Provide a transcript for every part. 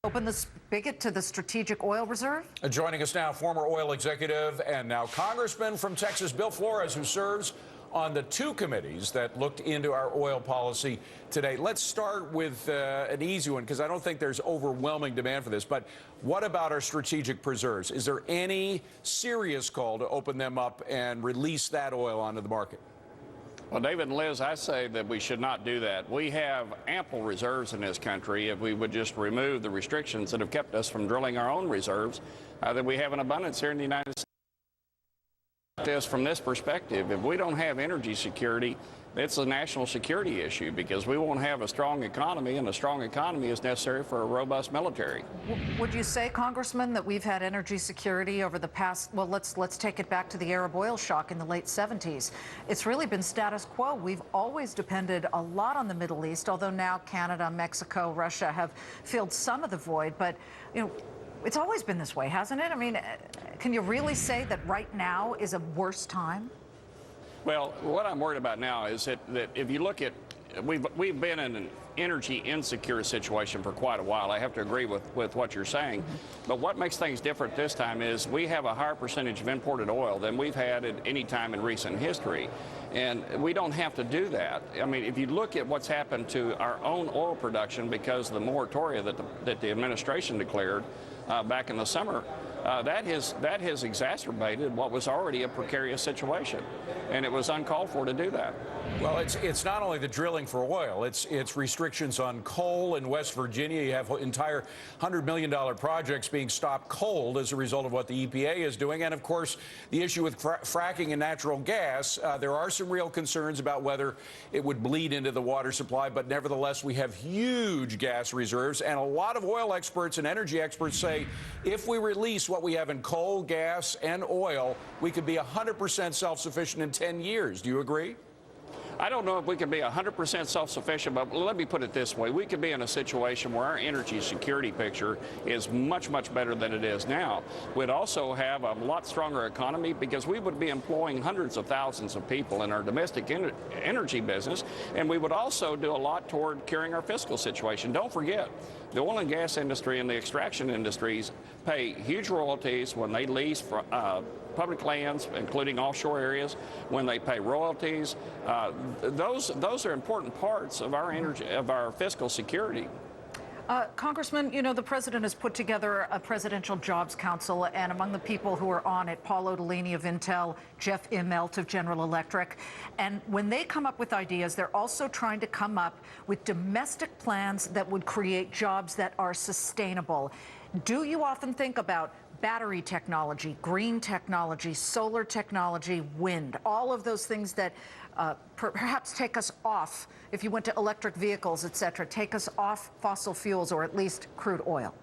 Open the spigot to the strategic oil reserve? Joining us now, former oil executive and now Congressman from Texas, Bill Flores, who serves on the two committees that looked into our oil policy today. Let's start with an easy one, because I don't think there's overwhelming demand for this. But what about our strategic preserves? Is there any serious call to open them up and release that oil onto the market? Well, David and Liz, I say that we should not do that. We have ample reserves in this country. If we would just remove the restrictions that have kept us from drilling our own reserves, that we have an abundance here in the United States. From this perspective, if we don't have energy security, it's a national security issue, because we won't have a strong economy, and a strong economy is necessary for a robust military. Would you say, Congressman, that we've had energy security over the past, well, let's take it back to the Arab oil shock in the late 70s. It's really been status quo. We've always depended a lot on the Middle East, although now Canada, Mexico, Russia have filled some of the void. But, you know, it's always been this way, hasn't it? I mean, can you really say that right now is a worse time? Well, what I'm worried about now is that if you look at, we've been in an energy insecure situation for quite a while. I have to agree with what you're saying. But what makes things different this time is we have a higher percentage of imported oil than we've had at any time in recent history. And we don't have to do that. I mean, if you look at what's happened to our own oil production because of the moratoria that the administration declared back in the summer, that has exacerbated what was already a precarious situation, and it was uncalled for to do that. Well, it's not only the drilling for oil, it's restrictions on coal in West Virginia. You have entire $100 million projects being stopped cold as a result of what the EPA is doing. And of course, the issue with fracking and natural gas, there are some real concerns about whether it would bleed into the water supply. But nevertheless, we have huge gas reserves, and a lot of oil experts and energy experts say if we release what we have in coal, gas, and oil, we could be 100% self-sufficient in 10 years. Do you agree? I don't know if we can be 100% self-sufficient, but let me put it this way. We could be in a situation where our energy security picture is much, much better than it is now. We'd also have a lot stronger economy, because we would be employing hundreds of thousands of people in our domestic energy business, and we would also do a lot toward curing our fiscal situation. Don't forget, the oil and gas industry and the extraction industries pay huge royalties when they lease public lands, including offshore areas, when they pay royalties. Those are important parts of our energy, of our fiscal security. Congressman, you know, the president has put together a presidential jobs council, and among the people who are on it, Paul Otellini of Intel, Jeff Immelt of General Electric. And when they come up with ideas, they're also trying to come up with domestic plans that would create jobs that are sustainable. Do you often think about battery technology, green technology, solar technology, wind, all of those things that perhaps take us off, if you went to electric vehicles, et cetera, take us off fossil fuels, or at least crude oil?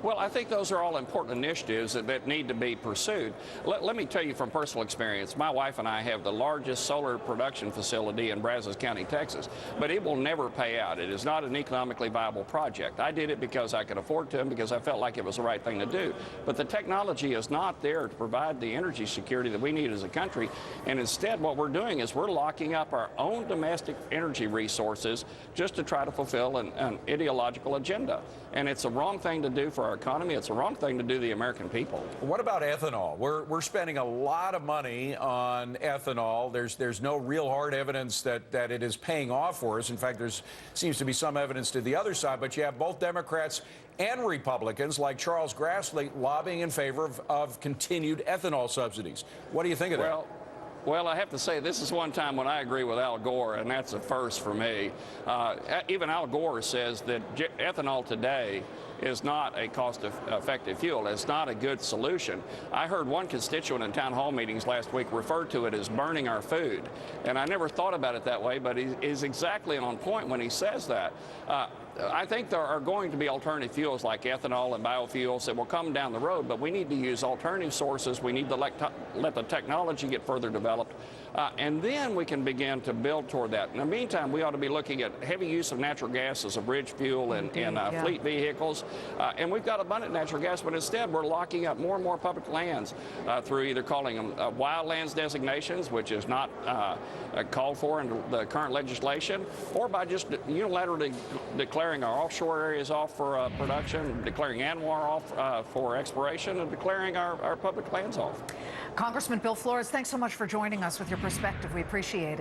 Well, I think those are all important initiatives that need to be pursued. Let me tell you from personal experience, my wife and I have the largest solar production facility in Brazos County, Texas, but it will never pay out. It is not an economically viable project. I did it because I could afford to, and because I felt like it was the right thing to do. But the technology is not there to provide the energy security that we need as a country, and instead what we're doing is we're locking up our own domestic energy resources just to try to fulfill an ideological agenda. And it's a wrong thing to do for our economy. It's the wrong thing to do the American people. What about ethanol? We're spending a lot of money on ethanol. There's no real hard evidence that it is paying off for us. In fact, there seems to be some evidence to the other side. But you have both Democrats and Republicans, like Charles Grassley, lobbying in favor of continued ethanol subsidies. What do you think of that? Well, I have to say, this is one time when I agree with Al Gore, and that's a first for me. Even Al Gore says that ethanol today is not a cost-effective fuel. It's not a good solution. I heard one constituent in town hall meetings last week refer to it as burning our food, and I never thought about it that way, but he is exactly on point when he says that. I think there are going to be alternative fuels like ethanol and biofuels that will come down the road, but we need to use alternative sources. We need to let the technology get further developed, and then we can begin to build toward that. In the meantime, we ought to be looking at heavy use of natural gas as a bridge fuel in fleet vehicles, and we've got abundant natural gas, but instead we're locking up more and more public lands through either calling them wildlands designations, which is not called for in the current legislation, or by just unilaterally declaring our offshore areas off for production, declaring ANWR off for exploration, and declaring our public lands off. Congressman Bill Flores, thanks so much for joining us with your perspective. We appreciate it.